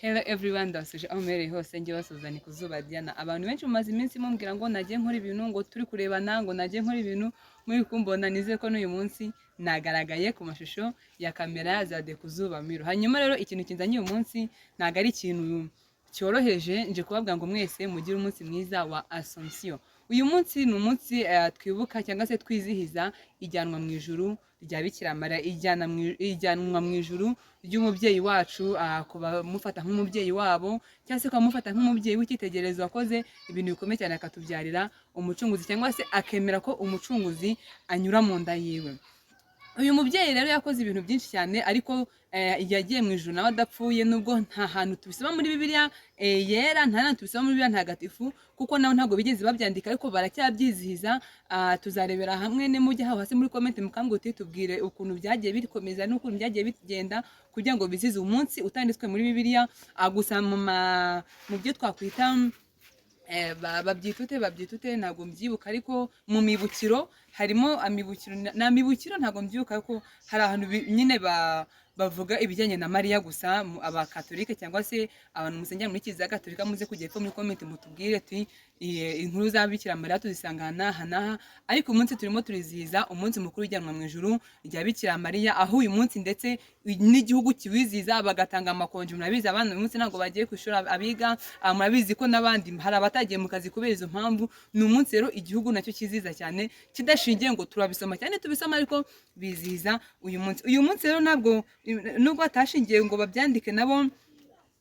Hello everyone, ndasuje aho mbereye hose njye basuzanye ku zuba Diana. Abantu benshi mumaze iminsi mumbwira ngo nagiye nkora ibintu, ngo turi kurebana, ngo nagiye nkora ibintu, muri kumbona nizeye ko n'uyu munsi nagaragaye ku mashusho ya kamera za De ku zuba Miro. Hanyuma rero ikintu kinzanye uyu munsi ntago ari ikintu cyoroheje, nje kubabwira ngo mwese mugire umunsi mwiza wa Assumption. Uyu munsi ni umunsi twibuka cyangwa se twizihiza ijyanwa mu ijuru rya Bikira Mariya, ijyanwa mu ijuru ry'umubyeyi wacu, kuba mufata nk'umubyeyi wabo cyangwa se kumufata nk'umubyeyi w'icyitegererezo wakoze ibintu bikomeye cyane akatubyarira umucunguzi, cyangwa se akemera ko umucunguzi anyura mu nda yiwe. Uyu mubyeyi rero yakoze ibintu byinshi cyane, ariko yagiye mu ijuru nawe adapfuye, nubwo nta hantu tubisoma muri Bibiliya yera, nta hantu tubisoma muri Bibiliya ntagatifu, kuko nabo ntabwo bigeze babyandika, ariko baracyabyizihiza. Tuzarebera hamwe, nimujya aho hasi muri comment mukambwira tubwire ukuntu byagiye bikomeza n'ukuntu byagiye bigenda kugira ngo bizize umunsi utanditswe muri Bibiliya. Gusa mu byo twakwita babyitute ntabwo mbyibuka, ariko mu mibukiro harimo amibukiro ntabwo mbyibuka, ko hari ahantu nyine bavuga ibijyanye na Mariya. Gusa abakatolike cyangwa se abantu musengera muri Kiliziya Gatolika muze kujya epfo muri comment mutubwire inkuru za Bikira Mariya tuzisanga n'aha, ariko umunsi turimo turizihiza umunsi mukuru w'ijyanwa mu ijuru rya Bikira Mariya, aho uyu munsi ndetse n'igihugu kiwizihiza bagatanga amakonje. Murabizi abana uyu munsi ntabwo bagiye ku ishuri, abiga murabizi ko n'abandi hari abatagiye mu kazi kubera izo mpamvu. Ni umunsi rero igihugu nacyo kizihiza cyane, kidashingiye ngo turabisoma cyane tubisoma, ariko bizihiza uyu munsi. Uyu munsi rero ntabwo nubwo atashingiye ngo babyandike nabo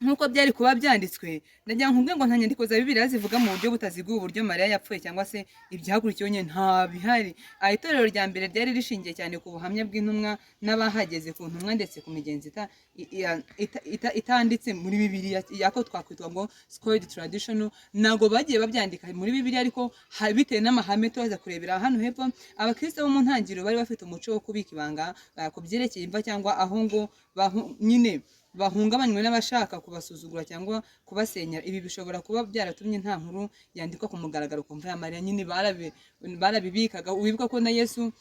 nkuko byari kuba byanditswe, ndagira ngo nkubwe ngo nta nyandiko za Bibiliya zivuga mu buryo butaziguye uburyo Mariya yapfuye cyangwa se ibyakurikiyeho nyine nta bihari. Itorero rya mbere ryari rishingiye cyane ku buhamya bw'intumwa n'abahageze ku ntumwa ndetse ku migenzi itanditse muri Bibiliya, yako twakwitwa ngo scored traditional. Ntabwo bagiye babyandika muri Bibiliya, ariko bitewe n'amahame tuza kurebera hano hepfo. Abakristo bo mu ntangiriro bari bafite umuco wo kubika ibanga ku byerekeye imva cyangwa aho ngo nyine bahungabanywe n'abashaka kubasuzugura cyangwa kubasenyera. Ibi bishobora kuba byaratumye nta nkuru yandikwa ku mugaragaro ku mva ya Mariya. Nyine barabibikaga. Wibuka ko na Yesu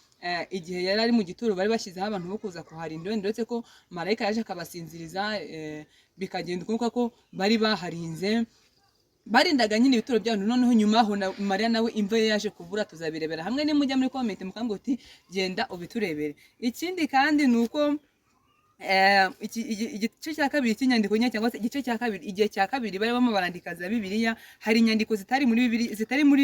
igihe yari ari mu gituro bari bashyizeho abantu bo kuza kuharinda, ndetse ko marayika yaje akabasinziriza, bikagenda ukuvuga ko bari baharinze, barindaga nyine ibituro by'abantu. Noneho nyuma aho Mariya nawe imva ye yaje kubura. Tuzabirebera hamwe, nimujya muri comment mukambwira uti genda ubiturebere. Ikindi kandi ni uko igice cya kabiri cy'inyandiko nke, cyangwa se igice cya kabiri, igihe cya kabiri barimo barandika za Bibiliya, hari inyandiko zitari muri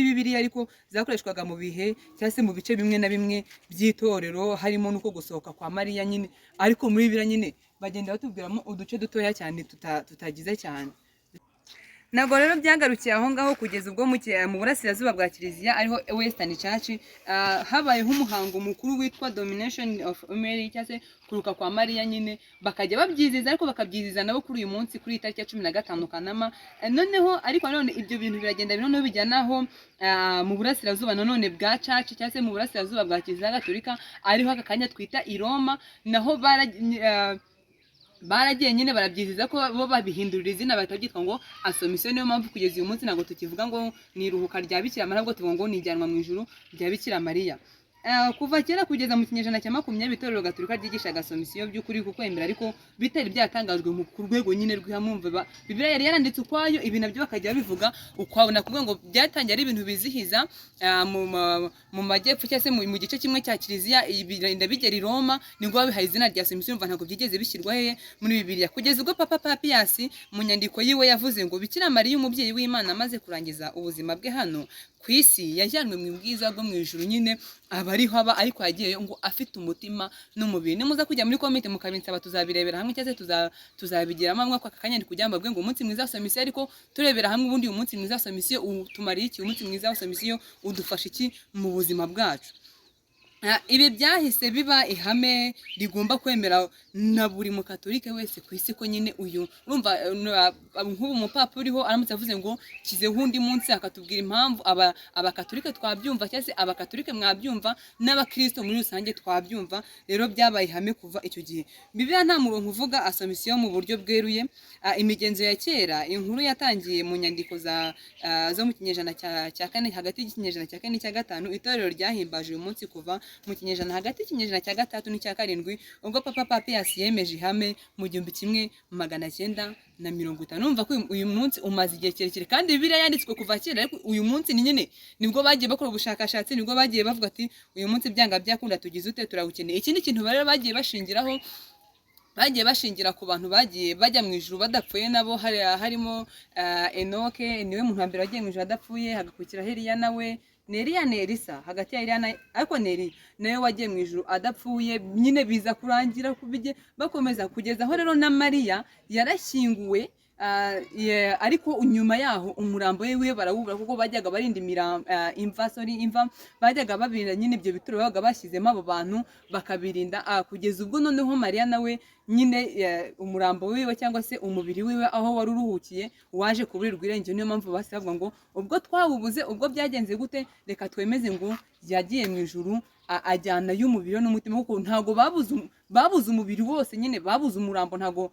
Bibiliya ariko zakoreshwaga mu bihe cyangwa se mu bice bimwe na bimwe by'itorero, harimo nuko gusohoka kwa Mariya nyine, ariko muri Bibiliya nyine bagenda batubwiramo uduce dutoya cyane tutagize cyane. Ntabwo rero byagarukiye aho ngaho, kugeza ubwo mu burasirazuba bwa Kiliziya ariho Western Church habayeho umuhango mukuru witwa Domination of Mary, cyangwa se kuruka kwa Mariya nyine, bakajya babyizihiza, ariko bakabyizihiza nabo kuri uyu munsi kuri itariki ya 15 Kanama. Noneho ariko none ibyo bintu biragenda noneho bijyanaho mu burasirazuba none bwa Church, cyangwa se mu burasirazuba bwa Kiliziya Gatolika, ariho aka kanya twita i Roma. Naho baragiye nyine barabyizihiza ko bo babihindurira izina bahita byitwa ngo Assumption. Niyo mpamvu kugeza uyu munsi ntabwo tukivuga ngo ni iruhuka rya Bikira Mariya, ahubwo tuvuga ngo ni ijyanwa mu ijuru rya Bikira Mariya. Kuva kera kugeza mu kinyejana cya 20 itorero Gatolika ryigishaga Assumption by'ukuri ku kwemera, ariko bitari byatangajwe ku rwego nyine rw'ihamumve. Bibiliya yari yaranditse ukwayo, ibi nabyo bakajya bivuga ukwabona, kuvuga ngo byatangiye ari ibintu bizihiza mu majyepfo cyangwa se mu gice kimwe cya Kiliziya, birinda bigera i Roma, nibwo babihaye izina rya Assumption. Umva ntabwo byigeze bishyirwa he muri Bibiliya, kugeza ubwo Papa Papias mu nyandiko yiwe yavuze ngo Bikira Mariya umubyeyi w'Imana amaze kurangiza ubuzima bwe hano ku isi, yajyanwe mu bwiza bwo mu ijuru nyine abariho aba, ariko yagiyeyo ngo afite umutima n'umubiri. Nimuza kujya muri comment mukabinsaba tuzabirebera hamwe, cyangwa se tuzabigiramo amwe aka kanya kugira ngo mbabwe ngo umunsi mwiza wa Assumption, ariko turebera hamwe ubundi umunsi mwiza wa Assumption utumariye iki, umunsi mwiza wa Assumption udufasha iki mu buzima bwacu. Ibi byahise biba ihame rigomba kwemera na buri mukatolike wese ku isi, ko nyine uyu urumva nk'ubu umupapa uriho aramutse avuze ngo kizeho undi munsi, akatubwira impamvu abakatolike twabyumva, cyangwa se abakatolike mwabyumva n'abakristo muri rusange twabyumva. Rero byabaye ihame kuva icyo gihe. Bibiliya nta murongo uvuga Assumption mu buryo bweruye. Imigenzo ya kera, inkuru yatangiye mu nyandiko zo mu kinyejana cya 4, hagati y'ikinyejana cya 4 n'icya 5. Itorero ryahimbaje uyu munsi kuva mu kinyejana hagati y'ikinyejana cya gatatu n'icya karindwi ubwo papa Papiyasi yemeje ihame mu 1950. Numva ko uyu munsi umaze igihe kirekire kandi Bibiliya yanditswe kuva kera, ariko uyu munsi ni nyine nibwo bagiye bakora ubushakashatsi, nibwo bagiye bavuga ati uyu munsi byanga byakunda tugize ute turawukeneye. Ikindi kintu rero bagiye bashingira ku bantu bagiye bajya mu ijuru badapfuye nabo, harimo Enoke niwe muntu wa mbere wagiye mu ijuru adapfuye, hagakurikiraho Eliya nawe Neriya Nerisa, hagati ya Eliya ariko Neri nawe wagiye mu ijuru adapfuye. Nyine biza kurangira bakomeza kugeza aho rero na Mariya yarashyinguwe. Ariko nyuma yaho umurambo we barawubura kuko bajyaga barinda imva bajyaga babirinda nyine ibyo bituro babaga bashyizemo abo bantu bakabirinda, kugeza ubwo noneho Mariya nawe nyine umurambo wiwe cyangwa se umubiri wiwe aho wari uruhukiye waje kuburirwa irengero. Niyo mpamvu basi bavuga ngo ubwo twawubuze, ubwo byagenze gute, reka twemeze ngo yagiye mu ijuru ajyana y'umubiri n'umutima, kuko ntago babuze umubiri wose, nyine babuze umurambo, ntago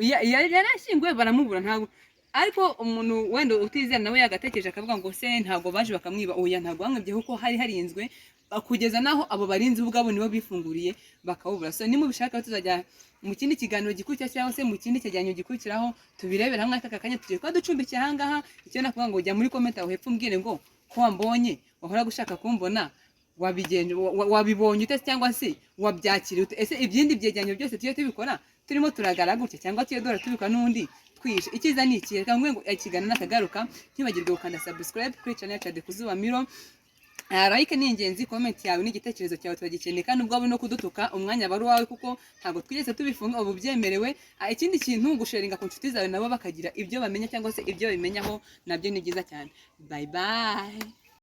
yarashyinguwe baramubura ntago. Ariko umuntu wenda utizera nawe yagatekereje akavuga ngo se ntago baje bakamwiba. Oya, ntago bamwibye kuko hari harinzwe kugeza naho abo barinzi ubwabo nibo bifunguriye bakawubura. So nimubishaka tuzajya mu kindi kiganiro gikurikira cyangwa se mu kindi cyegeranyo gikurikiraho tubirebera hamwe. Aka kanya tugiye kwa ducumbikiye ahangaha. Icyo nakuvuga ngo jya muri comment aho hepfo umbwire ngo ko wambonye wahora gushaka kumbona wabibonye ute cyangwa se wabyakiriye ute. Ese ibyindi byegeranyo byose tugiye tubikora turimo turagara gutya cyangwa tugiye dora tubikora n'undi twishe. Icyiza ni iki, reka ngo ikiganiro nakagaruka ntibagirwe gukanda subscribe kuri channel yacu Kuzuba Miro. Like ni ingenzi, comment yawe n'igitekerezo cyawe turagikeneye, kandi ubwo no kudutuka umwanya bari wawe kuko ntago twigeze tubifunga ubu byemerewe. Ikindi kintu gusharinga ku nshuti zawe nabo bakagira ibyo bamenya cyangwa se ibyo bimenyaho nabyo ni byiza cyane. Bye bye.